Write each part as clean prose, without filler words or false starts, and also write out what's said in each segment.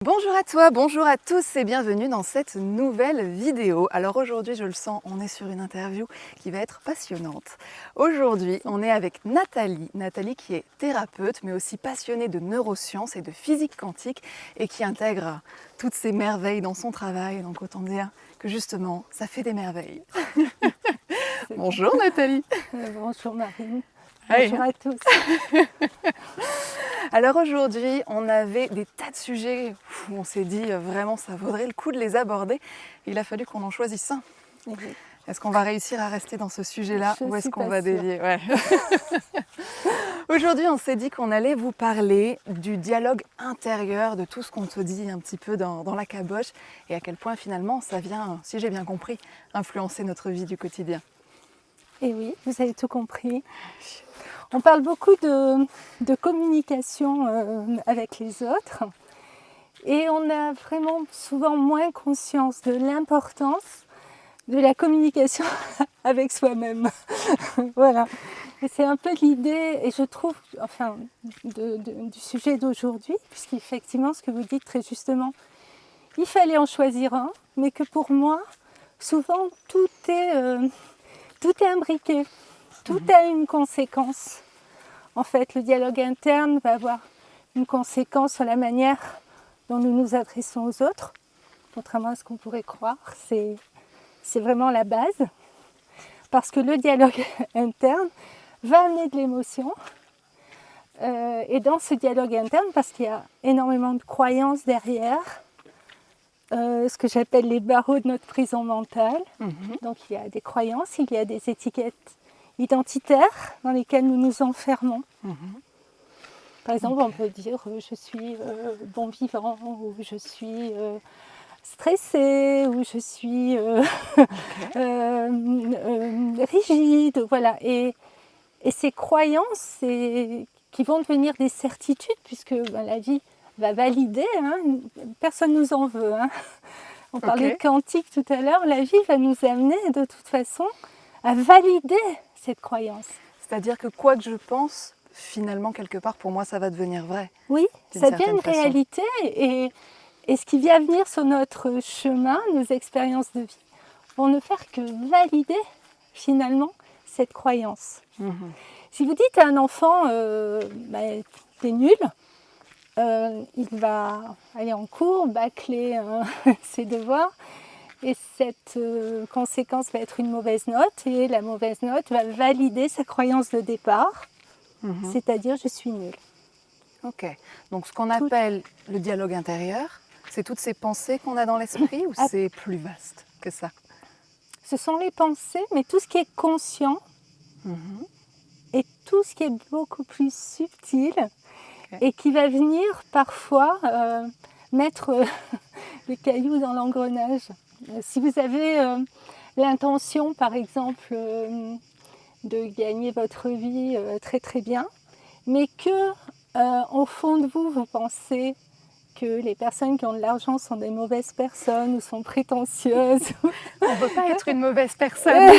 Bonjour à toi, bonjour à tous et bienvenue dans cette nouvelle vidéo. Alors aujourd'hui, je le sens, on est sur une interview qui va être passionnante. Aujourd'hui, on est avec Nathalie. Nathalie qui est thérapeute mais aussi passionnée de neurosciences et de physique quantique et qui intègre toutes ces merveilles dans son travail. Donc autant dire que justement, ça fait des merveilles. Bonjour Nathalie. Bonjour Marine. Hey. Bonjour à tous. Alors aujourd'hui, on avait des tas de sujets où on s'est dit vraiment ça vaudrait le coup de les aborder. Il a fallu qu'on en choisisse un. Oui. Est-ce qu'on va réussir à rester dans ce sujet-là ou est-ce qu'on va sûre. dévier? Ouais. Aujourd'hui, on s'est dit qu'on allait vous parler du dialogue intérieur, de tout ce qu'on te dit un petit peu dans la caboche et à quel point finalement ça vient, si j'ai bien compris, influencer notre vie du quotidien. Et oui, vous avez tout compris. On parle beaucoup de communication avec les autres et on a vraiment souvent moins conscience de l'importance de la communication avec soi-même. Voilà. Et c'est un peu l'idée, et je trouve, enfin, du sujet d'aujourd'hui, puisqu'effectivement, ce que vous dites très justement, il fallait en choisir un, mais que pour moi, souvent, tout est imbriqué. Tout a une conséquence. En fait, le dialogue interne va avoir une conséquence sur la manière dont nous nous adressons aux autres, contrairement à ce qu'on pourrait croire. C'est vraiment la base, parce que le dialogue interne va amener de l'émotion. Et dans ce dialogue interne, parce qu'il y a énormément de croyances derrière, ce que j'appelle les barreaux de notre prison mentale. Donc il y a des croyances, il y a des étiquettes identitaires dans lesquelles nous nous enfermons. Par exemple, on peut dire je suis bon vivant, ou je suis stressée, ou je suis rigide, voilà. Et ces croyances qui vont devenir des certitudes, puisque la vie va valider, hein, personne ne nous en veut. Hein. On parlait de quantique tout à l'heure, la vie va nous amener de toute façon à valider cette croyance. C'est-à-dire que quoi que je pense, finalement, quelque part, pour moi, ça va devenir vrai. Oui, ça devient une réalité et ce qui vient venir sur notre chemin, nos expériences de vie, vont ne faire que valider finalement cette croyance. Si vous dites à un enfant, t'es nul, il va aller en cours, bâcler ses devoirs, et cette conséquence va être une mauvaise note, et la mauvaise note va valider sa croyance de départ, c'est-à-dire je suis nulle. Ok, donc ce qu'on appelle le dialogue intérieur, c'est toutes ces pensées qu'on a dans l'esprit ou c'est plus vaste que ça? Ce sont les pensées, mais tout ce qui est conscient et tout ce qui est beaucoup plus subtil et qui va venir parfois mettre les cailloux dans l'engrenage. Si vous avez l'intention, par exemple, de gagner votre vie très très bien, mais que au fond de vous, vous pensez que les personnes qui ont de l'argent sont des mauvaises personnes ou sont prétentieuses. On ne veut pas être une mauvaise personne.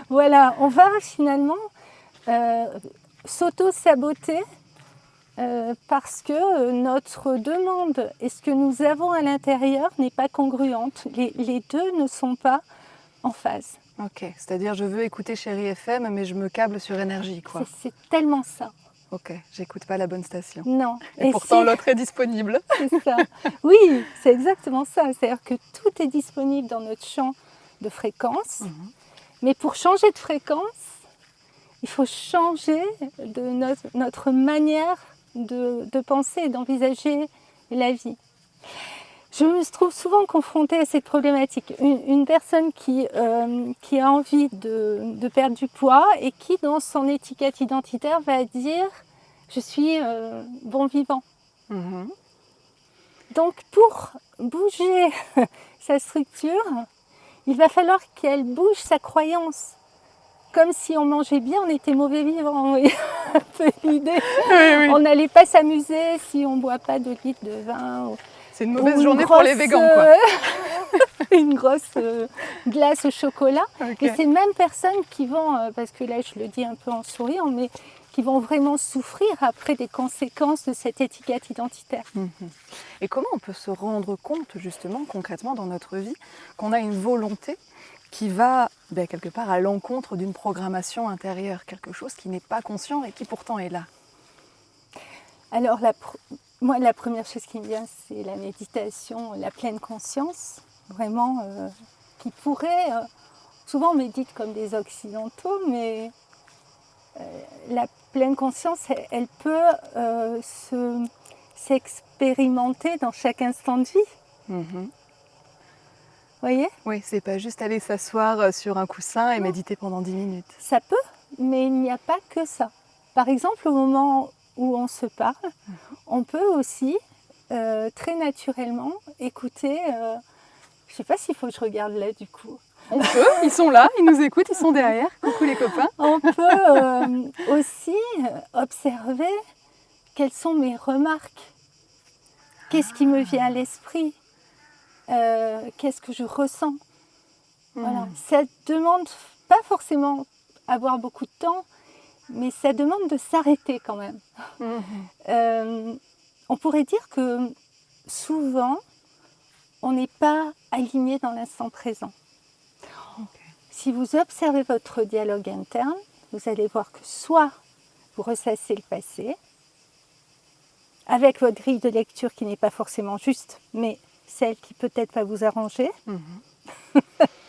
Voilà, on va finalement s'auto-saboter parce que notre demande et ce que nous avons à l'intérieur n'est pas congruente. Les deux ne sont pas en phase. Ok, c'est-à-dire je veux écouter Chérie FM, mais je me câble sur énergie, quoi. C'est tellement ça. Ok, j'écoute pas la bonne station. Non. Et pourtant l'autre est disponible. C'est ça. Oui, c'est exactement ça. C'est-à-dire que tout est disponible dans notre champ de fréquence. Mais pour changer de fréquence, il faut changer de notre manière de penser et d'envisager la vie. Je me trouve souvent confrontée à cette problématique. Une personne qui a envie de perdre du poids et qui, dans son étiquette identitaire, va dire « je suis bon vivant ». Donc, pour bouger sa structure, il va falloir qu'elle bouge sa croyance. Comme si on mangeait bien, on était mauvais vivant. Oui. Un peu l'idée. Oui. On n'allait pas s'amuser si on ne boit pas 2 litres de vin. C'est une mauvaise journée pour les végans, quoi. Une grosse glace au chocolat. Et ces mêmes personnes qui vont, parce que là je le dis un peu en souriant, mais qui vont vraiment souffrir après des conséquences de cette étiquette identitaire. Et comment on peut se rendre compte justement concrètement dans notre vie qu'on a une volonté qui va quelque part à l'encontre d'une programmation intérieure, quelque chose qui n'est pas conscient et qui pourtant est là? Alors moi, la première chose qui me vient, c'est la méditation, la pleine conscience, vraiment, qui pourrait, souvent on médite comme des occidentaux, mais la pleine conscience, elle peut s'expérimenter dans chaque instant de vie. Vous voyez? Oui, c'est pas juste aller s'asseoir sur un coussin et méditer pendant 10 minutes. Ça peut, mais il n'y a pas que ça. Par exemple, au moment où on se parle, on peut aussi très naturellement écouter. Je ne sais pas s'il faut que je regarde là du coup. On peut, ils sont là, ils nous écoutent, ils sont derrière. Coucou les copains. On peut aussi observer quelles sont mes remarques. Qu'est-ce qui me vient à l'esprit? Qu'est-ce que je ressens? Voilà. Ça demande pas forcément avoir beaucoup de temps, mais ça demande de s'arrêter quand même. On pourrait dire que souvent, on n'est pas aligné dans l'instant présent. Si vous observez votre dialogue interne, vous allez voir que soit vous ressassez le passé, avec votre grille de lecture qui n'est pas forcément juste, mais celle qui peut-être va vous arranger.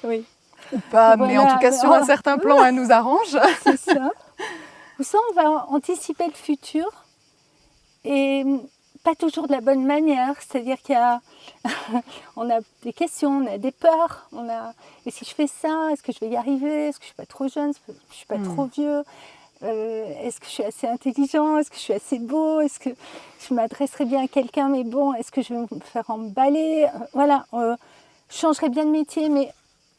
Oui. Ou pas, Voilà. mais en tout cas sur un certain plan, elle nous arrange. C'est ça. Ou soit on va anticiper le futur et pas toujours de la bonne manière. C'est-à-dire on a des questions, on a des peurs. Et si je fais ça, est-ce que je vais y arriver? Est-ce que je ne suis pas trop jeune? Est-ce que je ne suis pas trop vieux? Est-ce que je suis assez intelligent? Est-ce que je suis assez beau? Est-ce que je m'adresserai bien à quelqu'un? Mais bon, est-ce que je vais me faire emballer? Voilà, je changerai bien de métier, mais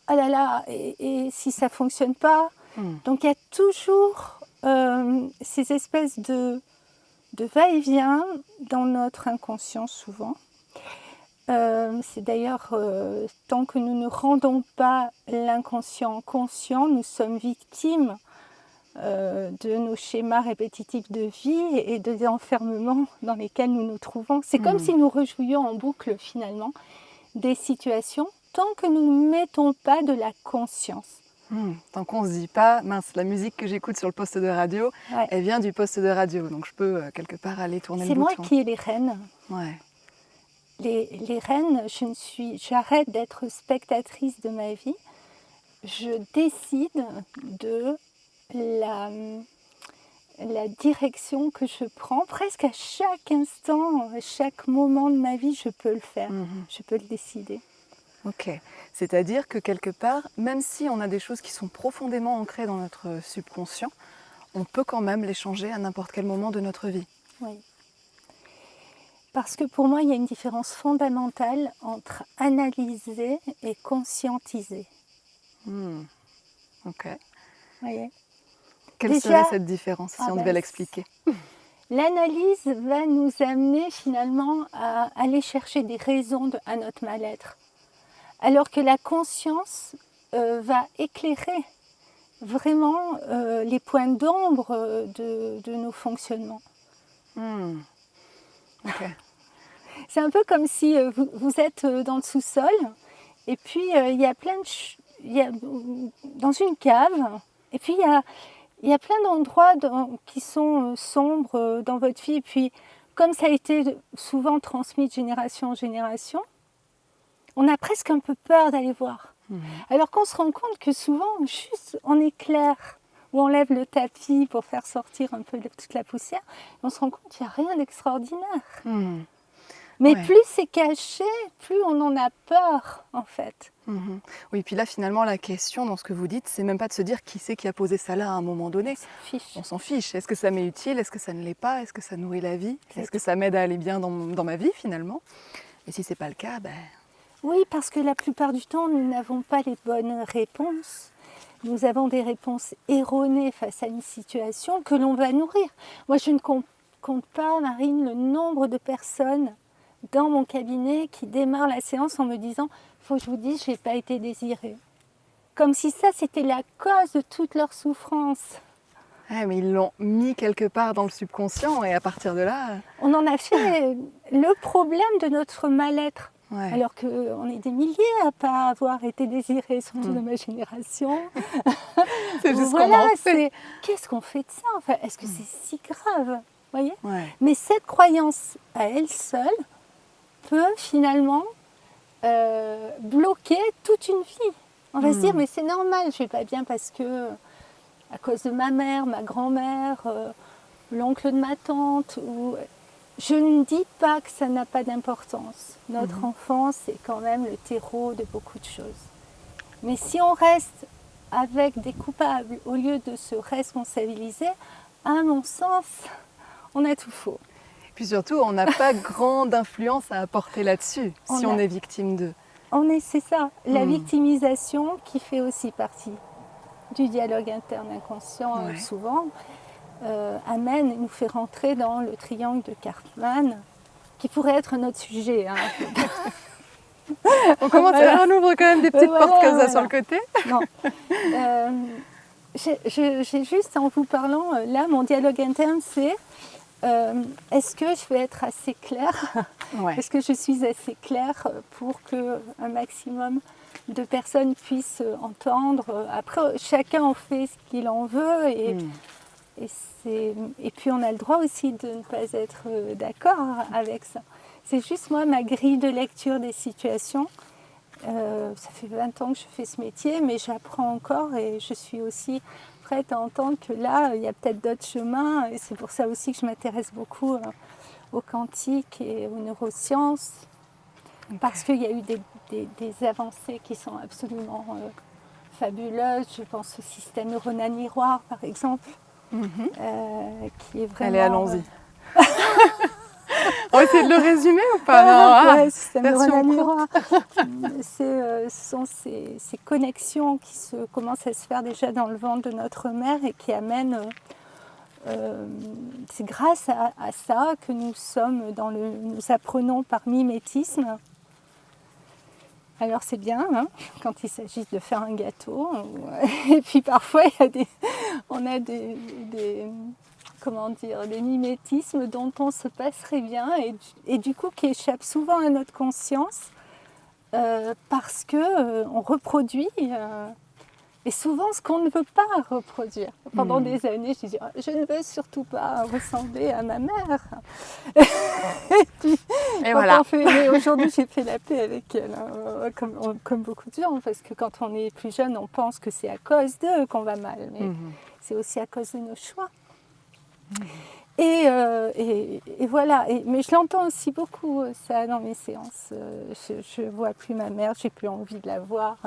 ah là là, et si ça ne fonctionne pas? Donc il y a toujours ces espèces de va-et-vient dans notre inconscient souvent. C'est d'ailleurs, tant que nous ne rendons pas l'inconscient conscient, nous sommes victimes de nos schémas répétitifs de vie et des enfermements dans lesquels nous nous trouvons. C'est comme si nous rejouions en boucle finalement des situations tant que nous ne mettons pas de la conscience. Tant qu'on ne se dit pas, mince, la musique que j'écoute sur le poste de radio, elle vient du poste de radio, donc je peux quelque part aller tourner le bouton. C'est moi qui ai les rênes. Ouais. Les rênes, j'arrête d'être spectatrice de ma vie. Je décide de la direction que je prends. Presque à chaque instant, à chaque moment de ma vie, je peux le faire. Je peux le décider. Ok. C'est-à-dire que quelque part, même si on a des choses qui sont profondément ancrées dans notre subconscient, on peut quand même les changer à n'importe quel moment de notre vie. Oui. Parce que pour moi, il y a une différence fondamentale entre analyser et conscientiser. Ok. Voyez. Quelle serait cette différence si on devait l'expliquer? L'analyse va nous amener finalement à aller chercher des raisons à notre mal-être. Alors que la conscience va éclairer vraiment les points d'ombre de nos fonctionnements. Okay. C'est un peu comme si vous êtes dans le sous-sol et puis il y a plein dans une cave et puis il y a plein d'endroits qui sont sombres dans votre vie. Et puis comme ça a été souvent transmis de génération en génération, on a presque un peu peur d'aller voir. Alors qu'on se rend compte que souvent, juste on éclaire ou on lève le tapis pour faire sortir un peu toute la poussière, on se rend compte qu'il n'y a rien d'extraordinaire. Mais plus c'est caché, plus on en a peur en fait. Oui, puis là finalement la question dans ce que vous dites, c'est même pas de se dire qui c'est qui a posé ça là à un moment donné. On s'en fiche. Est-ce que ça m'est utile? Est-ce que ça ne l'est pas? Est-ce que ça nourrit la vie? Est-ce que ça m'aide à aller bien dans ma vie finalement? Et si c'est pas le cas, Oui, parce que la plupart du temps, nous n'avons pas les bonnes réponses. Nous avons des réponses erronées face à une situation que l'on va nourrir. Moi, je ne compte pas, Marine, le nombre de personnes dans mon cabinet qui démarrent la séance en me disant « il faut que je vous dise, je n'ai pas été désirée ». Comme si ça, c'était la cause de toute leur souffrance. Ah, mais ils l'ont mis quelque part dans le subconscient et à partir de là... On en a fait le problème de notre mal-être. Ouais. Alors qu'on est des milliers à ne pas avoir été désirés, surtout de ma génération. C'est juste Voilà, comment on fait. qu'est-ce qu'on fait de ça enfin, est-ce que c'est si grave voyez Ouais. Mais cette croyance à elle seule peut finalement bloquer toute une vie. On va se dire, mais c'est normal, je ne vais pas bien parce que, à cause de ma mère, ma grand-mère, l'oncle de ma tante, ou... Je ne dis pas que ça n'a pas d'importance. Notre enfance, c'est quand même le terreau de beaucoup de choses. Mais si on reste avec des coupables au lieu de se responsabiliser, à mon sens, on a tout faux. Puis surtout, on n'a pas grande influence à apporter là-dessus si on est victime d'eux. C'est ça, la victimisation qui fait aussi partie du dialogue interne inconscient souvent, amène et nous fait rentrer dans le triangle de Karpman, qui pourrait être notre sujet. Hein. On commence à ouvre quand même des petites portes comme ça sur le côté. Non. J'ai juste, en vous parlant, là, mon dialogue interne, c'est est-ce que je vais être assez claire Est-ce que je suis assez claire pour qu'un maximum de personnes puissent entendre Après, chacun en fait ce qu'il en veut et puis on a le droit aussi de ne pas être d'accord avec ça. C'est juste moi, ma grille de lecture des situations. Ça fait 20 ans que je fais ce métier, mais j'apprends encore et je suis aussi prête à entendre que là, il y a peut-être d'autres chemins. Et c'est pour ça aussi que je m'intéresse beaucoup au quantique et aux neurosciences. Parce qu'il y a eu des avancées qui sont absolument fabuleuses. Je pense au système neuronal miroir, par exemple, qui est vraiment... Allez, allons-y. On va essayer de le résumer ou pas? Non, système neuronal miroir. Ce sont ces connexions qui commencent à se faire déjà dans le ventre de notre mère et qui amènent... c'est grâce à ça que nous apprenons par mimétisme. Alors c'est bien quand il s'agit de faire un gâteau. Et puis parfois on a des mimétismes dont on se passerait bien et du coup qui échappent souvent à notre conscience parce qu'on reproduit et souvent ce qu'on ne veut pas reproduire. Pendant des années, je disais je ne veux surtout pas ressembler à ma mère. Et voilà. Mais aujourd'hui, j'ai fait la paix avec elle, comme beaucoup de gens, parce que quand on est plus jeune, on pense que c'est à cause d'eux qu'on va mal, mais c'est aussi à cause de nos choix. Et voilà, mais je l'entends aussi beaucoup ça dans mes séances. Je ne vois plus ma mère, j'ai plus envie de la voir.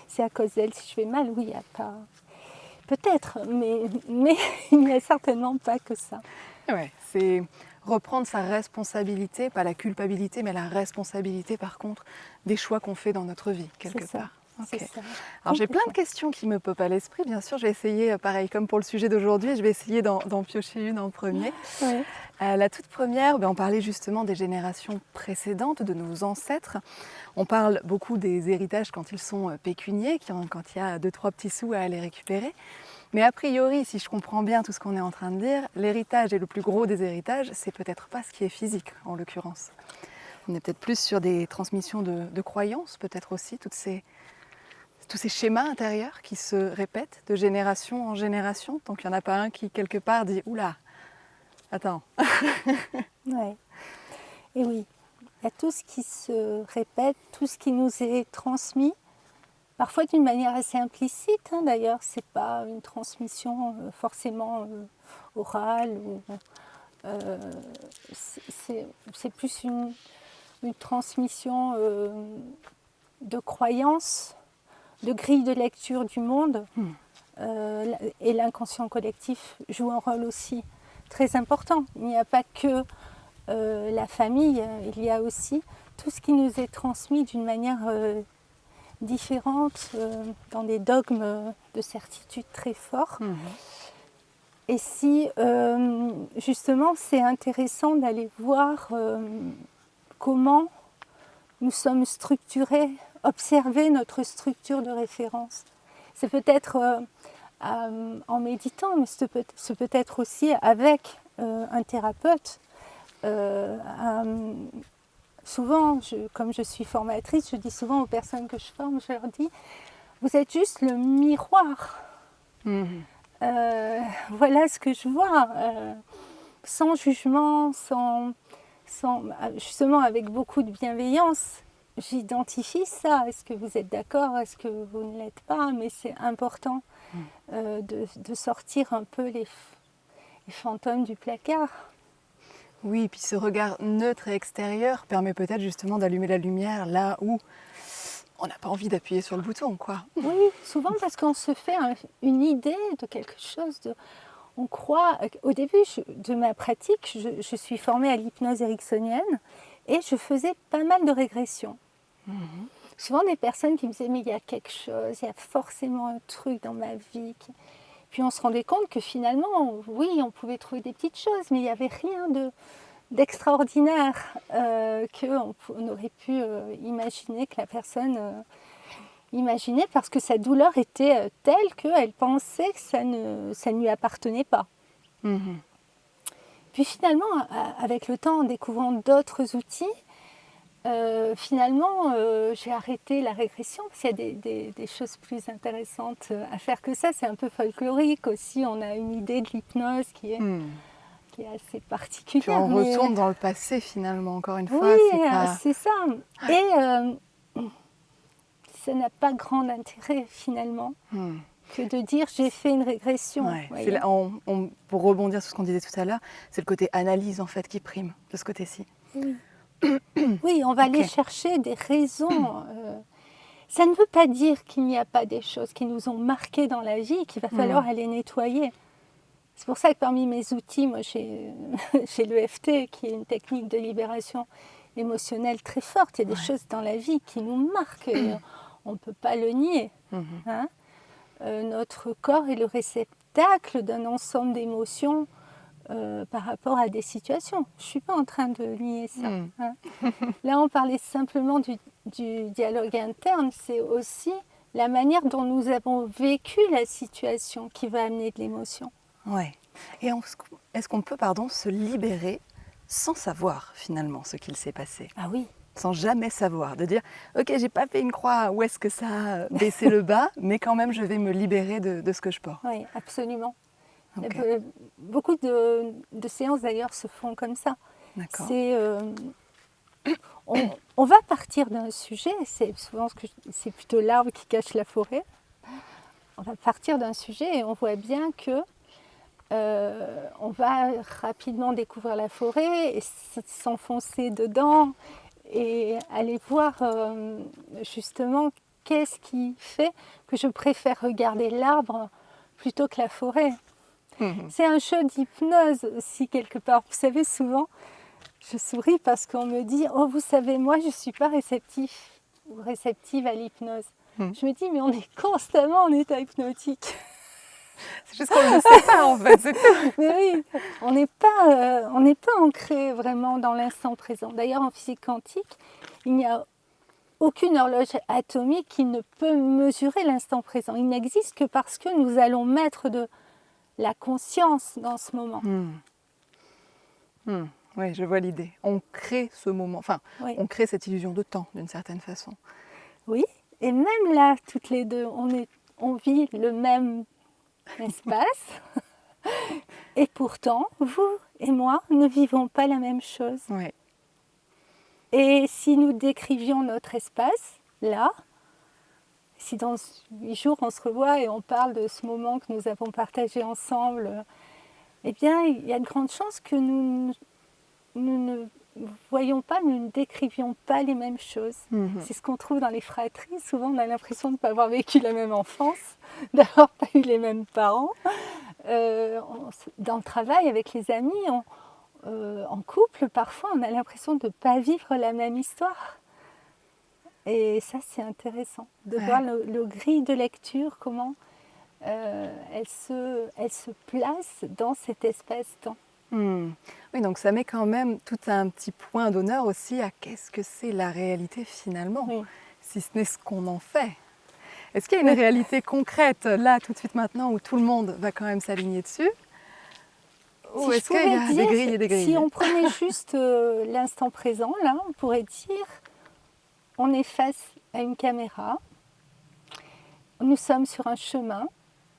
C'est à cause d'elle si je vais mal. Oui, il n'y a pas... Peut-être, mais il n'y a certainement pas que ça. Ouais, c'est reprendre sa responsabilité, pas la culpabilité, mais la responsabilité par contre des choix qu'on fait dans notre vie, quelque part. Okay. Ça. Alors j'ai plein de questions qui me popent à l'esprit, bien sûr, je vais essayer, pareil comme pour le sujet d'aujourd'hui, je vais essayer d'en piocher une en premier. Ouais. La toute première, on parlait justement des générations précédentes, de nos ancêtres. On parle beaucoup des héritages quand ils sont pécuniers, quand il y a 2-3 petits sous à aller récupérer. Mais a priori, si je comprends bien tout ce qu'on est en train de dire, l'héritage et le plus gros des héritages, c'est peut-être pas ce qui est physique en l'occurrence. On est peut-être plus sur des transmissions de croyances, peut-être aussi, tous ces schémas intérieurs qui se répètent de génération en génération, tant qu'il n'y en a pas un qui, quelque part, dit « Oula, attends ». Ouais. Et oui, il y a tout ce qui se répète, tout ce qui nous est transmis, parfois d'une manière assez implicite, d'ailleurs, c'est pas une transmission forcément orale, c'est plus une transmission de croyances, de grille de lecture du monde, et l'inconscient collectif joue un rôle aussi très important. Il n'y a pas que la famille, il y a aussi tout ce qui nous est transmis d'une manière différente, dans des dogmes de certitude très forts. Et si justement c'est intéressant d'aller voir comment nous sommes structurés, observer notre structure de référence. C'est peut-être en méditant, mais ce peut être aussi avec un thérapeute. Souvent, comme je suis formatrice, je dis souvent aux personnes que je forme, je leur dis, vous êtes juste le miroir. Voilà ce que je vois, sans jugement, justement avec beaucoup de bienveillance. J'identifie ça. Est-ce que vous êtes d'accord? Est-ce que vous ne l'êtes pas? Mais c'est important de sortir un peu les fantômes du placard. Oui, puis ce regard neutre et extérieur permet peut-être justement d'allumer la lumière là où on n'a pas envie d'appuyer sur le bouton, quoi. Oui, souvent parce qu'on se fait une idée de quelque chose. On croit, au début de ma pratique, je suis formée à l'hypnose ericksonienne et je faisais pas mal de régressions. Souvent des personnes qui me disaient mais il y a quelque chose, il y a forcément un truc dans ma vie. Puis on se rendait compte que finalement, oui, on pouvait trouver des petites choses, mais il n'y avait rien d'extraordinaire qu'on aurait pu imaginer que la personne imaginait parce que sa douleur était telle qu'elle pensait que ça ne lui appartenait pas. Puis finalement, avec le temps, en découvrant d'autres outils, finalement, j'ai arrêté la régression parce qu'il y a des choses plus intéressantes à faire que ça. C'est un peu folklorique aussi. On a une idée de l'hypnose qui est assez particulière. Puis on retourne dans le passé finalement, encore une fois. Oui, c'est ça. Et ça n'a pas grand intérêt finalement que de dire j'ai fait une régression. Ouais. Pour rebondir sur ce qu'on disait tout à l'heure, c'est le côté analyse en fait qui prime de ce côté-ci. Oui. Oui, on va aller chercher des raisons. Ça ne veut pas dire qu'il n'y a pas des choses qui nous ont marquées dans la vie et qu'il va falloir aller nettoyer. C'est pour ça que parmi mes outils, moi j'ai l'EFT qui est une technique de libération émotionnelle très forte. Il y a des choses dans la vie qui nous marquent et on ne peut pas le nier. Notre corps est le réceptacle d'un ensemble d'émotions par rapport à des situations. Je ne suis pas en train de nier ça. Là, on parlait simplement du dialogue interne. C'est aussi la manière dont nous avons vécu la situation qui va amener de l'émotion. Ouais. Et est-ce qu'on peut, se libérer sans savoir finalement ce qu'il s'est passé? Ah oui. Sans jamais savoir, de dire ok, j'ai pas fait une croix, où est-ce que ça a baissé le bas, mais quand même je vais me libérer de ce que je porte. Oui, absolument. Okay. Beaucoup de séances d'ailleurs se font comme ça. D'accord. On va partir d'un sujet, c'est souvent c'est plutôt l'arbre qui cache la forêt. On va partir d'un sujet et on voit bien que on va rapidement découvrir la forêt et s'enfoncer dedans et aller voir justement qu'est-ce qui fait que je préfère regarder l'arbre plutôt que la forêt. C'est un jeu d'hypnose aussi quelque part. Vous savez, souvent, je souris parce qu'on me dit « Oh, vous savez, moi, je ne suis pas réceptif ou réceptive à l'hypnose. » Je me dis « Mais on est constamment en état hypnotique. » C'est juste qu'on ne le sait pas en fait, c'est tout. Mais oui, on n'est pas ancré vraiment dans l'instant présent. D'ailleurs, en physique quantique, il n'y a aucune horloge atomique qui ne peut mesurer l'instant présent. Il n'existe que parce que nous allons mettre de la conscience dans ce moment. Oui, je vois l'idée. On crée ce moment, on crée cette illusion de temps d'une certaine façon. Oui, et même là, toutes les deux, on vit le même espace. Et pourtant, vous et moi ne vivons pas la même chose. Oui. Et si nous décrivions notre espace, là, si dans 8 jours on se revoit et on parle de ce moment que nous avons partagé ensemble, eh bien, il y a de grandes chances que nous ne voyons pas, nous ne décrivions pas les mêmes choses. C'est ce qu'on trouve dans les fratries. Souvent, on a l'impression de ne pas avoir vécu la même enfance, d'avoir pas eu les mêmes parents. Dans le travail, avec les amis, en couple, parfois, on a l'impression de ne pas vivre la même histoire. Et ça, c'est intéressant, de voir le grille de lecture, comment elle se place dans cet espace-temps. Oui, donc ça met quand même tout un petit point d'honneur aussi à qu'est-ce que c'est la réalité finalement, si ce n'est ce qu'on en fait. Est-ce qu'il y a une réalité concrète, là, tout de suite maintenant, où tout le monde va quand même s'aligner dessus? Ou est-ce qu'il y a des grilles et des grilles? Si on prenait juste l'instant présent, là, on pourrait dire, on est face à une caméra, nous sommes sur un chemin,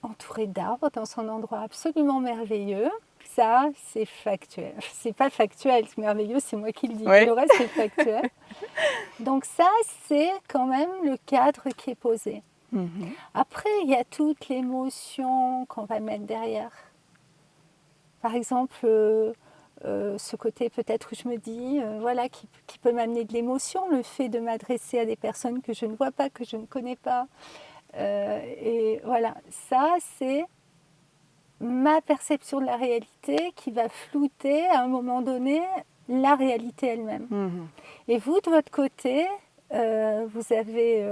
entouré d'arbres, dans un endroit absolument merveilleux. Ça, c'est factuel. C'est pas factuel, c'est merveilleux, c'est moi qui le dis. Oui. Le reste, c'est factuel. Donc ça, c'est quand même le cadre qui est posé. Après, il y a toute l'émotion qu'on va mettre derrière. Par exemple, ce côté peut-être où je me dis, voilà, qui peut m'amener de l'émotion, le fait de m'adresser à des personnes que je ne vois pas, que je ne connais pas. Et voilà, ça, c'est ma perception de la réalité qui va flouter à un moment donné la réalité elle-même. Et vous, de votre côté, vous avez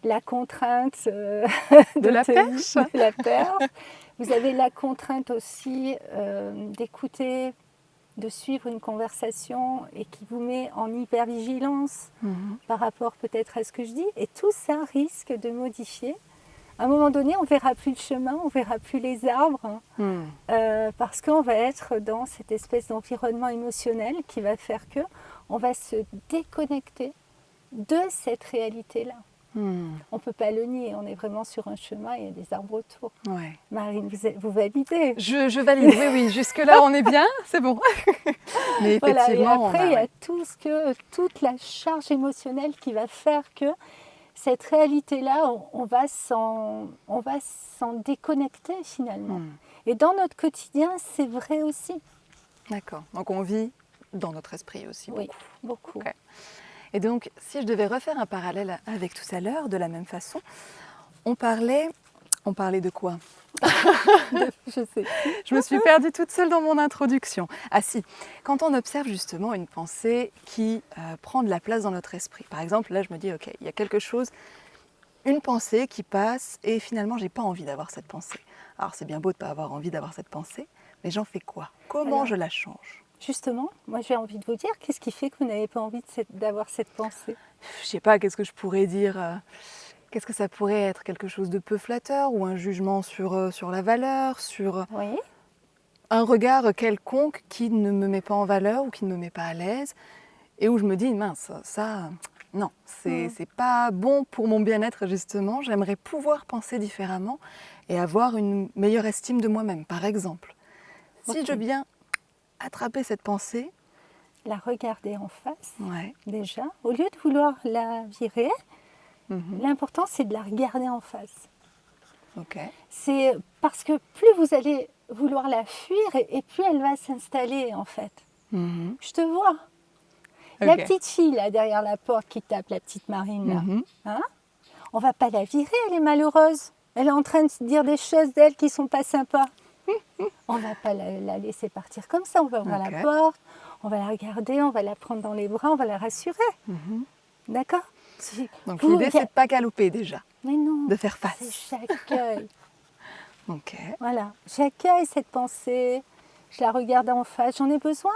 la contrainte de la perche. de la perche. Vous avez la contrainte aussi d'écouter, de suivre une conversation et qui vous met en hypervigilance par rapport peut-être à ce que je dis. Et tout ça risque de modifier. À un moment donné, on ne verra plus le chemin, on ne verra plus les arbres, parce qu'on va être dans cette espèce d'environnement émotionnel qui va faire qu'on va se déconnecter de cette réalité-là. On ne peut pas le nier, on est vraiment sur un chemin, il y a des arbres autour. Ouais. Marine, vous validez? Je valide, oui, jusque-là on est bien, c'est bon. Mais effectivement, voilà, et après, il y a toute la charge émotionnelle qui va faire que cette réalité-là, on va s'en déconnecter finalement. Et dans notre quotidien, c'est vrai aussi. D'accord, donc on vit dans notre esprit aussi. Oui, beaucoup. Okay. Et donc, si je devais refaire un parallèle avec tout à l'heure, de la même façon, on parlait de quoi? Je sais. Je me suis perdue toute seule dans mon introduction. Ah si, quand on observe justement une pensée qui prend de la place dans notre esprit. Par exemple, là je me dis, ok, il y a quelque chose, une pensée qui passe et finalement j'ai pas envie d'avoir cette pensée. Alors c'est bien beau de ne pas avoir envie d'avoir cette pensée, mais j'en fais quoi? Comment je la change? Justement, moi j'ai envie de vous dire, qu'est-ce qui fait que vous n'avez pas envie d'avoir cette pensée? Je sais pas, qu'est-ce que je pourrais dire qu'est-ce que ça pourrait être? Quelque chose de peu flatteur ou un jugement sur la valeur, sur un regard quelconque qui ne me met pas en valeur ou qui ne me met pas à l'aise et où je me dis, mince, ça, non, c'est pas bon pour mon bien-être justement. J'aimerais pouvoir penser différemment et avoir une meilleure estime de moi-même, par exemple. Si je viens attraper cette pensée, la regarder en face, déjà, au lieu de vouloir la virer, l'important c'est de la regarder en face. C'est parce que plus vous allez vouloir la fuir et plus elle va s'installer en fait. Je te vois. La petite fille là derrière la porte qui tape, la petite Marine là, hein, on va pas la virer, elle est malheureuse. Elle est en train de se dire des choses d'elle qui sont pas sympas. On ne va pas la laisser partir comme ça, on va ouvrir la porte, on va la regarder, on va la prendre dans les bras, on va la rassurer. D'accord? Donc l'idée, c'est de ne pas galoper déjà, mais non, de faire face. C'est j'accueille. Ok. Voilà, j'accueille cette pensée, je la regarde en face, j'en ai besoin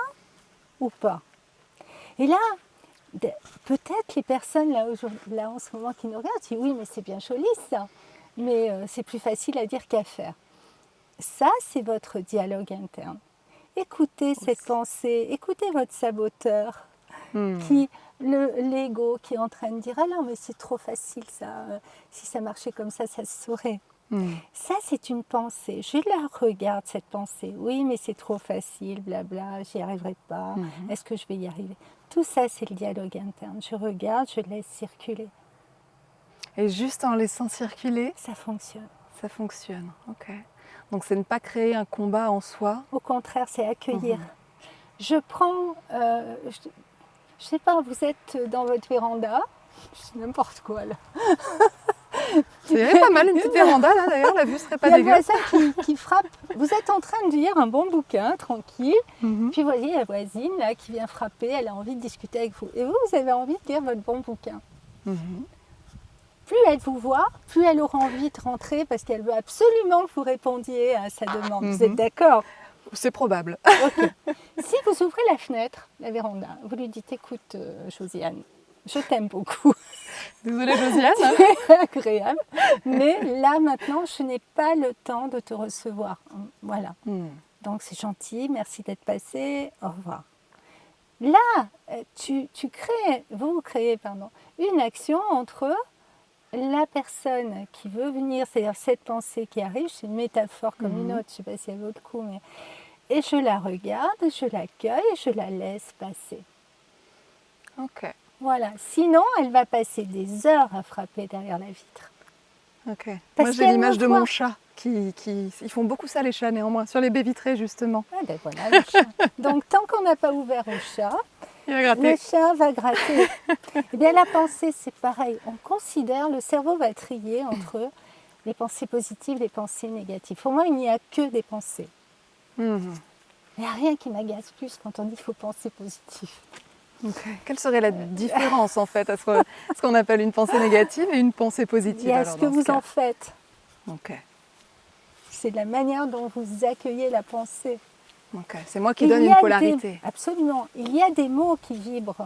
ou pas? Et là, peut-être les personnes là en ce moment qui nous regardent disent oui, mais c'est bien joli ça, mais c'est plus facile à dire qu'à faire. Ça, c'est votre dialogue interne. Écoutez cette pensée, écoutez votre saboteur, l'ego qui est en train de dire « Ah non, mais c'est trop facile ça, si ça marchait comme ça, ça se saurait. » Ça, c'est une pensée. Je la regarde, cette pensée. Oui, mais c'est trop facile, blabla, j'y arriverai pas. Est-ce que je vais y arriver? Tout ça, c'est le dialogue interne. Je regarde, je laisse circuler. Et juste en laissant circuler, ça fonctionne. Ça fonctionne, ok. Donc c'est ne pas créer un combat en soi. Au contraire, c'est accueillir. Je prends, je sais pas, vous êtes dans votre véranda, c'est n'importe quoi là. C'est pas mal une petite véranda là d'ailleurs, la vue serait pas dégueu. Il y a le voisin qui frappe. Vous êtes en train de lire un bon bouquin, tranquille. Puis vous voyez la voisine là qui vient frapper, elle a envie de discuter avec vous. Et vous, vous avez envie de lire votre bon bouquin. Plus elle vous voit, plus elle aura envie de rentrer parce qu'elle veut absolument que vous répondiez à sa demande. Vous êtes d'accord? C'est probable. Okay. Si vous ouvrez la fenêtre, la véranda, vous lui dites « Écoute, Josiane, je t'aime beaucoup. » Désolée Josiane. C'est agréable. Mais là, maintenant, je n'ai pas le temps de te recevoir. Voilà. Donc, c'est gentil, merci d'être passé, au revoir. Là, vous créez une action entre la personne qui veut venir, c'est-à-dire cette pensée qui arrive, c'est une métaphore comme une autre, je ne sais pas si elle vaut le coup, mais... Et je la regarde, je l'accueille et je la laisse passer. Ok. Voilà. Sinon, elle va passer des heures à frapper derrière la vitre. Ok. Parce Moi j'ai qu'elle l'image me de voit. mon chat ils font beaucoup ça les chats néanmoins sur les baies vitrées justement. Ah ben voilà, le chat. Donc tant qu'on n'a pas ouvert au chat, Il va gratter. le chat va gratter. Eh bien la pensée c'est pareil. On considère, le cerveau va trier entre les pensées positives et les pensées négatives. Pour moi, il n'y a que des pensées. Il n'y a rien qui m'agace plus quand on dit qu'il faut penser positif. Okay. Quelle serait la différence en fait entre ce qu'on appelle une pensée négative et une pensée positive? Il y a ce que vous en faites. Okay. C'est la manière dont vous accueillez la pensée. Okay. C'est moi qui donne une polarité. Absolument. Il y a des mots qui vibrent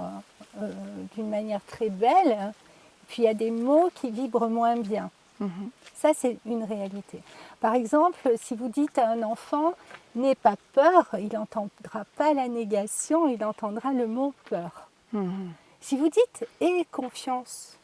d'une manière très belle, puis il y a des mots qui vibrent moins bien. Ça, c'est une réalité. Par exemple, si vous dites à un enfant « n'aie pas peur », il n'entendra pas la négation, il entendra le mot « peur ». Si vous dites « aie confiance »,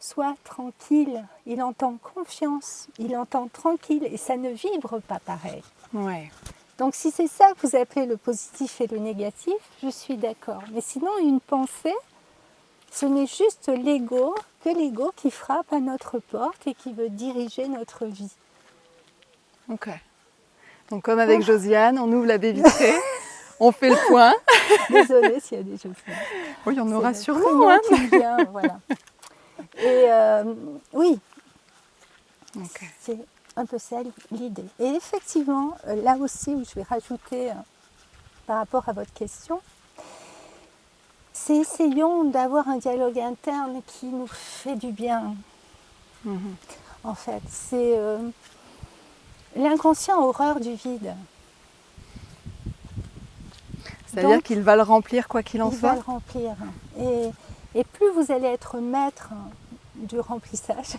sois tranquille, il entend confiance, il entend tranquille, et ça ne vibre pas pareil. Ouais. Donc si c'est ça que vous appelez le positif et le négatif, je suis d'accord. Mais sinon, une pensée, ce n'est juste l'ego, que l'ego qui frappe à notre porte et qui veut diriger notre vie. Ok. Donc comme avec Josiane, on ouvre la baie vitrée, on fait le point. Désolée s'il y a des choses. Oui, il y en aura C'est sûrement. Hein. qui vient, voilà. Et oui, Okay. c'est un peu ça l'idée. Et effectivement, là aussi où je vais rajouter par rapport à votre question, c'est essayons d'avoir un dialogue interne qui nous fait du bien. En fait, c'est l'inconscient a horreur du vide. C'est-à-dire qu'il va le remplir quoi qu'il en soit. Il va le remplir. Et plus vous allez être maître du remplissage,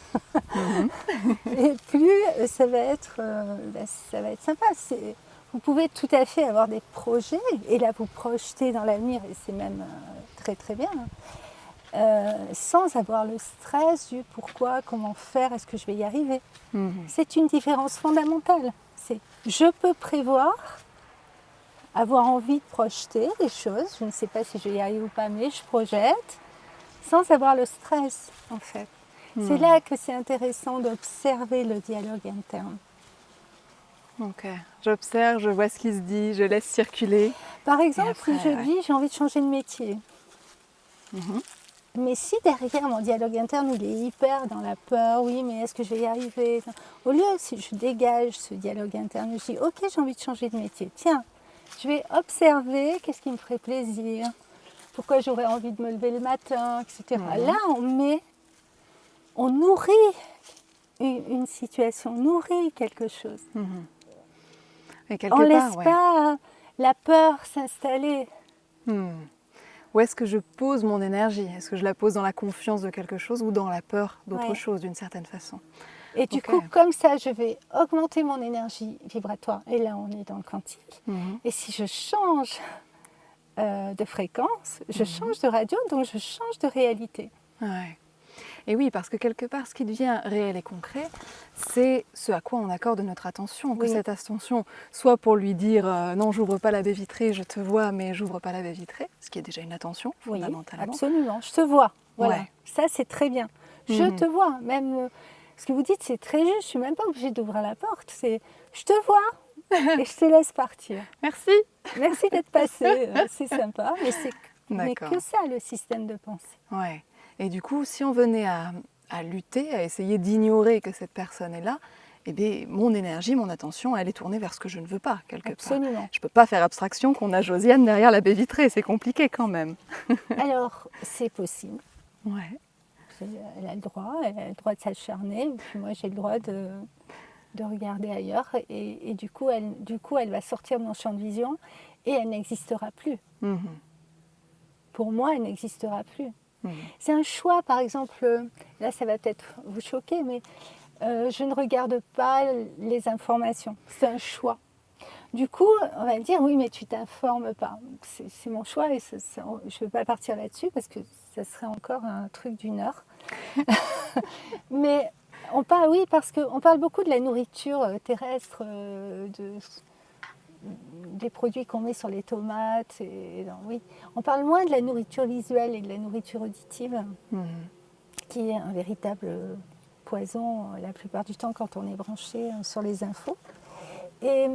et plus ça va être sympa. Vous pouvez tout à fait avoir des projets, et là vous projetez dans l'avenir, et c'est même très très bien, sans avoir le stress du pourquoi, comment faire, est-ce que je vais y arriver. C'est une différence fondamentale. C'est je peux prévoir, avoir envie de projeter des choses, je ne sais pas si je vais y arriver ou pas, mais je projette, sans avoir le stress en fait. C'est là que c'est intéressant d'observer le dialogue interne. Ok, j'observe, je vois ce qui se dit, je laisse circuler. Par exemple, si je dis j'ai envie de changer de métier, mais si derrière mon dialogue interne il est hyper dans la peur, oui mais est-ce que je vais y arriver, au lieu si je dégage ce dialogue interne, je dis ok j'ai envie de changer de métier, tiens, je vais observer qu'est-ce qui me ferait plaisir, pourquoi j'aurais envie de me lever le matin, etc. Là on nourrit une situation, on nourrit quelque chose. Et quelque on ne part, laisse pas la peur s'installer. Où est-ce que je pose mon énergie? Est-ce que je la pose dans la confiance de quelque chose ou dans la peur d'autre chose d'une certaine façon? Et du coup, comme ça, je vais augmenter mon énergie vibratoire. Et là, on est dans le quantique. Et si je change de fréquence, je change de radio, donc je change de réalité. Ouais. Et oui, parce que quelque part, ce qui devient réel et concret, c'est ce à quoi on accorde notre attention. Que cette attention soit pour lui dire non, j'ouvre pas la baie vitrée, je te vois, mais j'ouvre pas la baie vitrée, ce qui est déjà une attention fondamentalement. Absolument, je te vois. Voilà. Ouais. Ça, c'est très bien. Je te vois. Même ce que vous dites, c'est très juste. Je suis même pas obligée d'ouvrir la porte. C'est je te vois et je te laisse partir. Merci. Merci d'être passé. C'est sympa. Mais c'est que ça, le système de pensée. Ouais. Et du coup, si on venait à lutter, à essayer d'ignorer que cette personne est là, eh bien, mon énergie, mon attention, elle est tournée vers ce que je ne veux pas, quelque part. Absolument. Je ne peux pas faire abstraction qu'on a Josiane derrière la baie vitrée, c'est compliqué quand même. Alors, c'est possible. Ouais. Elle a le droit de s'acharner, puis moi j'ai le droit de regarder ailleurs, et du coup, elle va sortir de mon champ de vision, et elle n'existera plus. Pour moi, elle n'existera plus. C'est un choix, par exemple, là ça va peut-être vous choquer, mais je ne regarde pas les informations. C'est un choix. Du coup, on va me dire, oui, mais tu t'informes pas. C'est mon choix et je ne veux pas partir là-dessus parce que ça serait encore un truc d'une heure. Mais oui, parce qu'on parle beaucoup de la nourriture terrestre, des produits qu'on met sur les tomates. Oui. On parle moins de la nourriture visuelle et de la nourriture auditive, qui est un véritable poison la plupart du temps quand on est branché sur les infos. Et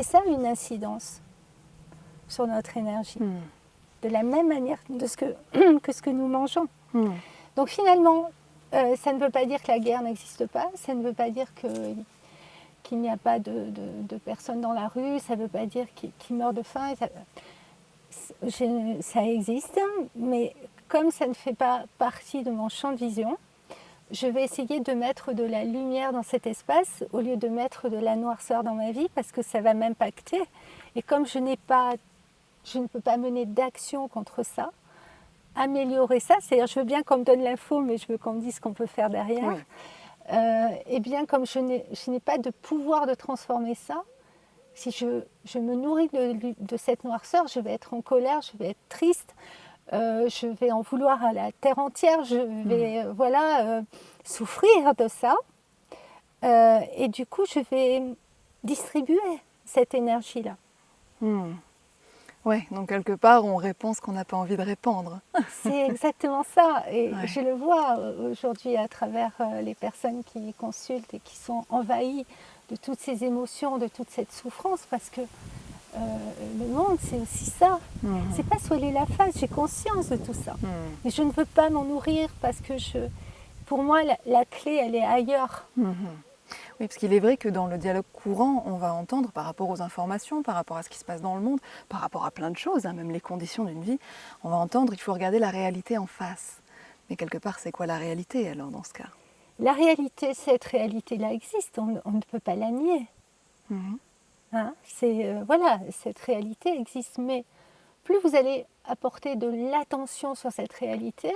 ça a une incidence sur notre énergie, de la même manière que ce que nous mangeons. Donc finalement, ça ne veut pas dire que la guerre n'existe pas, ça ne veut pas dire qu'il n'y a pas de personnes dans la rue, ça ne veut pas dire qu'ils meurent de faim. Ça existe, mais comme ça ne fait pas partie de mon champ de vision, je vais essayer de mettre de la lumière dans cet espace au lieu de mettre de la noirceur dans ma vie parce que ça va m'impacter. Et comme je ne peux pas mener d'action contre ça, améliorer ça, c'est-à-dire je veux bien qu'on me donne l'info, mais je veux qu'on me dise ce qu'on peut faire derrière. Oui. Et bien comme je n'ai pas de pouvoir de transformer ça, si je me nourris de cette noirceur, je vais être en colère, je vais être triste, je vais en vouloir à la terre entière, je vais souffrir de ça. Et du coup, je vais distribuer cette énergie-là. Oui, donc quelque part, on répand ce qu'on n'a pas envie de répandre. C'est exactement ça. Et je le vois aujourd'hui à travers les personnes qui consultent et qui sont envahies de toutes ces émotions, de toute cette souffrance, parce que le monde, c'est aussi ça. C'est pas soigner la face, j'ai conscience de tout ça. Mais je ne veux pas m'en nourrir parce que pour moi, la clé, elle est ailleurs. Oui, parce qu'il est vrai que dans le dialogue courant, on va entendre par rapport aux informations, par rapport à ce qui se passe dans le monde, par rapport à plein de choses, même les conditions d'une vie, on va entendre il faut regarder la réalité en face. Mais quelque part, c'est quoi la réalité alors dans ce cas ? La réalité, cette réalité-là existe, on ne peut pas la nier. Hein, cette réalité existe, mais plus vous allez apporter de l'attention sur cette réalité,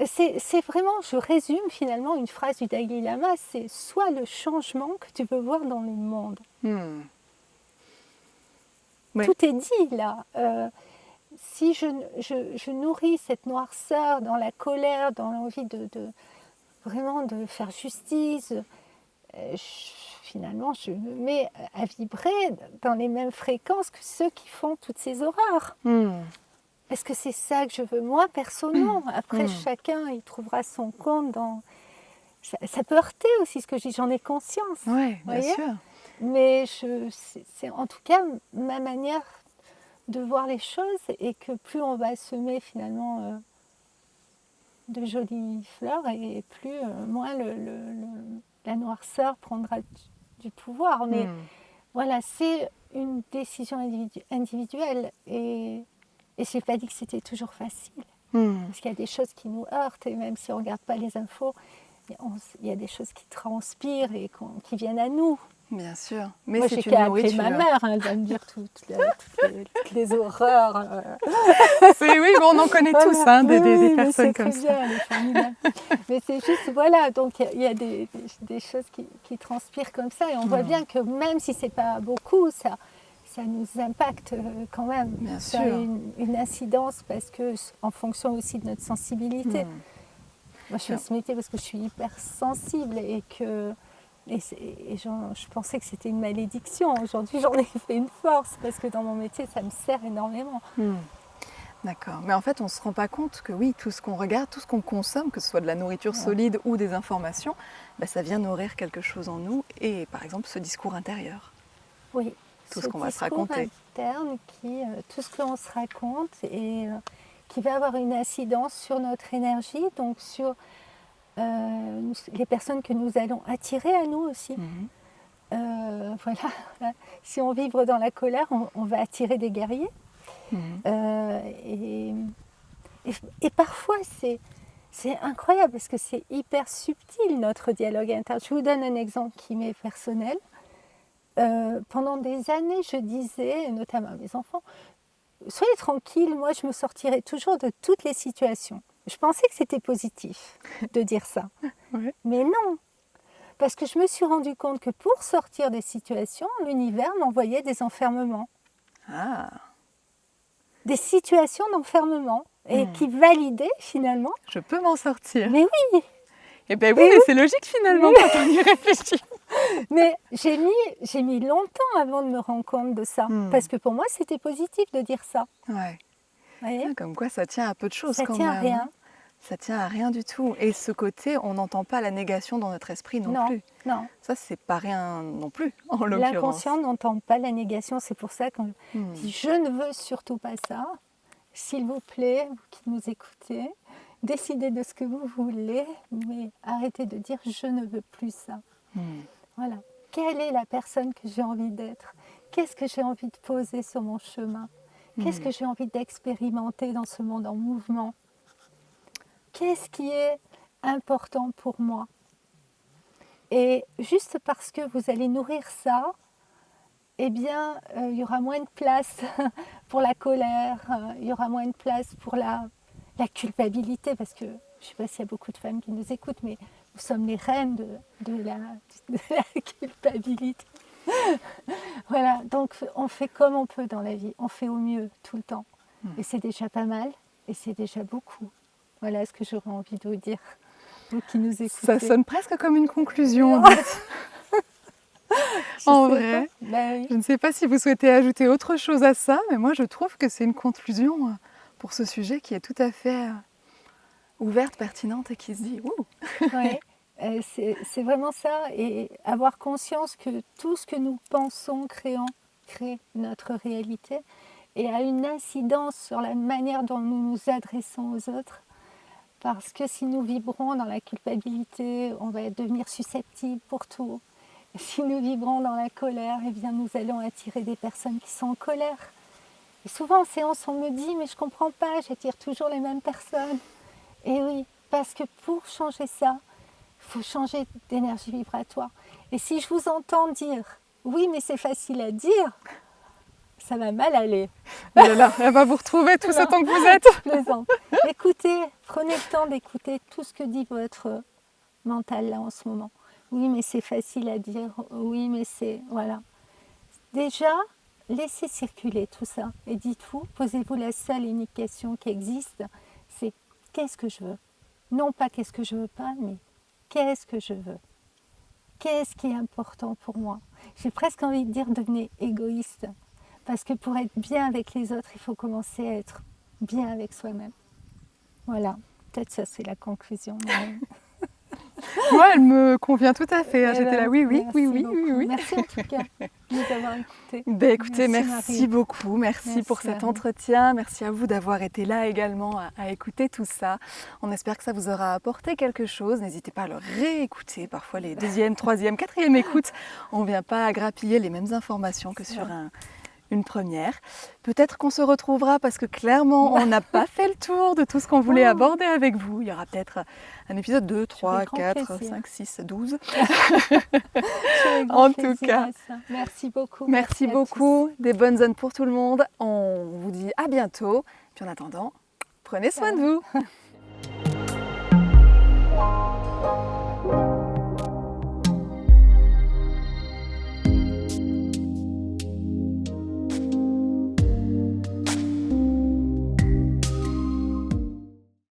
c'est vraiment, je résume finalement une phrase du Dalai Lama, c'est soit le changement que tu veux voir dans le monde. Oui. Tout est dit là. Si je nourris cette noirceur dans la colère, dans l'envie vraiment de faire justice, finalement je me mets à vibrer dans les mêmes fréquences que ceux qui font toutes ces horreurs. Est-ce que c'est ça que je veux moi personnellement? Après chacun il trouvera son compte dans... Ça peut heurter aussi ce que je dis, j'en ai conscience. Oui, bien sûr. Mais c'est en tout cas ma manière de voir les choses et que plus on va semer finalement de jolies fleurs et plus moins la noirceur prendra du pouvoir. Mais voilà, c'est une décision individuelle et je n'ai pas dit que c'était toujours facile. Parce qu'il y a des choses qui nous heurtent et même si on ne regarde pas les infos, il y a des choses qui transpirent et qui viennent à nous. Bien sûr. Mais moi, j'ai qu'à appeler ma mère, elle va me dire toutes les horreurs. Oui, bon, on en connaît tous, des personnes comme ça. Bien, elle est formidable. Mais c'est juste, voilà, donc il y a des choses qui transpirent comme ça. Et on voit bien que même si ce n'est pas beaucoup, ça nous impacte quand même. Bien ça sûr. a une incidence parce que, en fonction aussi de notre sensibilité. Moi, je fais ce métier parce que je suis hyper sensible et je pensais que c'était une malédiction. Aujourd'hui, j'en ai fait une force parce que dans mon métier, ça me sert énormément. D'accord. Mais en fait, on ne se rend pas compte que oui, tout ce qu'on regarde, tout ce qu'on consomme, que ce soit de la nourriture solide ou des informations, ça vient nourrir quelque chose en nous et par exemple ce discours intérieur. Oui. Tout ce qu'on va se raconter. Interne tout ce qu'on se raconte et qui va avoir une incidence sur notre énergie, donc sur les personnes que nous allons attirer à nous aussi. Voilà. Si on vibre dans la colère, on va attirer des guerriers. Et parfois, c'est incroyable parce que c'est hyper subtil notre dialogue interne. Je vous donne un exemple qui m'est personnel. Pendant des années, je disais, notamment à mes enfants, soyez tranquille, moi je me sortirai toujours de toutes les situations. Je pensais que c'était positif de dire ça. Ouais. Mais non, parce que je me suis rendu compte que pour sortir des situations, l'univers m'envoyait des enfermements. Ah, Des situations d'enfermement et qui validaient finalement. je peux m'en sortir. Mais oui, Eh ben oui, mais c'est logique finalement quand on y réfléchit. mais j'ai mis longtemps avant de me rendre compte de ça. Parce que pour moi, c'était positif de dire ça. Ouais. Vous voyez, Ah, comme quoi ça tient à peu de choses ça quand tient à même. rien. Ça tient à rien du tout. Et ce côté, on n'entend pas la négation dans notre esprit non plus. Non. Ça, c'est pas rien non plus, en l'occurrence. L'inconscient n'entend pas la négation. C'est pour ça qu'on dit je ne veux surtout pas ça. S'il vous plaît, vous qui nous écoutez, décidez de ce que vous voulez, mais arrêtez de dire je ne veux plus ça. Voilà. Quelle est la personne que j'ai envie d'être? Qu'est-ce que j'ai envie de poser sur mon chemin? Qu'est-ce que j'ai envie d'expérimenter dans ce monde en mouvement? Qu'est-ce qui est important pour moi? Et juste parce que vous allez nourrir ça, eh bien, il y aura moins de place pour la colère, il y aura moins de place pour la culpabilité, parce que je ne sais pas s'il y a beaucoup de femmes qui nous écoutent, mais nous sommes les reines de la culpabilité. Voilà, donc on fait comme on peut dans la vie, on fait au mieux tout le temps. Et c'est déjà pas mal, et c'est déjà beaucoup. Voilà ce que j'aurais envie de vous dire, vous qui nous écoutez. Ça sonne presque comme une conclusion. En fait. En vrai, Oui. je ne sais pas si vous souhaitez ajouter autre chose à ça, mais moi je trouve que c'est une conclusion pour ce sujet qui est tout à fait ouverte, pertinente et qui se dit ouh. Oui, c'est vraiment ça. Et avoir conscience que tout ce que nous pensons, créons, crée notre réalité et a une incidence sur la manière dont nous nous adressons aux autres. Parce que si nous vibrons dans la culpabilité, on va devenir susceptible pour tout. Et si nous vibrons dans la colère, eh bien nous allons attirer des personnes qui sont en colère. Et souvent en séance, on me dit « mais je ne comprends pas, j'attire toujours les mêmes personnes ». Et oui, parce que pour changer ça, il faut changer d'énergie vibratoire. Et si je vous entends dire « oui, mais c'est facile à dire », ça va mal aller. Voilà, elle va vous retrouver tout ce temps que vous êtes. Je plaisante. Écoutez, prenez le temps d'écouter tout ce que dit votre mental là en ce moment. Oui, mais c'est facile à dire. Oui, mais c'est... Voilà. Déjà, laissez circuler tout ça. Et dites-vous, posez-vous la seule et unique question qui existe, c'est qu'est-ce que je veux? Non pas qu'est-ce que je veux pas, mais qu'est-ce que je veux? Qu'est-ce qui est important pour moi? J'ai presque envie de dire devenez égoïste. Parce que pour être bien avec les autres, il faut commencer à être bien avec soi-même. Voilà, peut-être ça c'est la conclusion. Mais... Moi, elle me convient tout à fait. J'étais là, oui. Merci en tout cas de nous avoir écoutés. Ben, écoutez, merci Marie. beaucoup. Merci pour cet entretien. Merci à vous d'avoir été là également à écouter tout ça. On espère que ça vous aura apporté quelque chose. N'hésitez pas à le réécouter. Parfois, les deuxième, troisième, quatrième écoutes, on ne vient pas à grappiller les mêmes informations que sur une première. Peut-être qu'on se retrouvera parce que clairement, on n'a pas fait le tour de tout ce qu'on voulait aborder avec vous. Il y aura peut-être un épisode 2, 3, 4, 5, 6, 12. En tout cas, merci beaucoup. Merci beaucoup. Des bonnes zones pour tout le monde. On vous dit à bientôt. Puis en attendant, prenez soin de vous.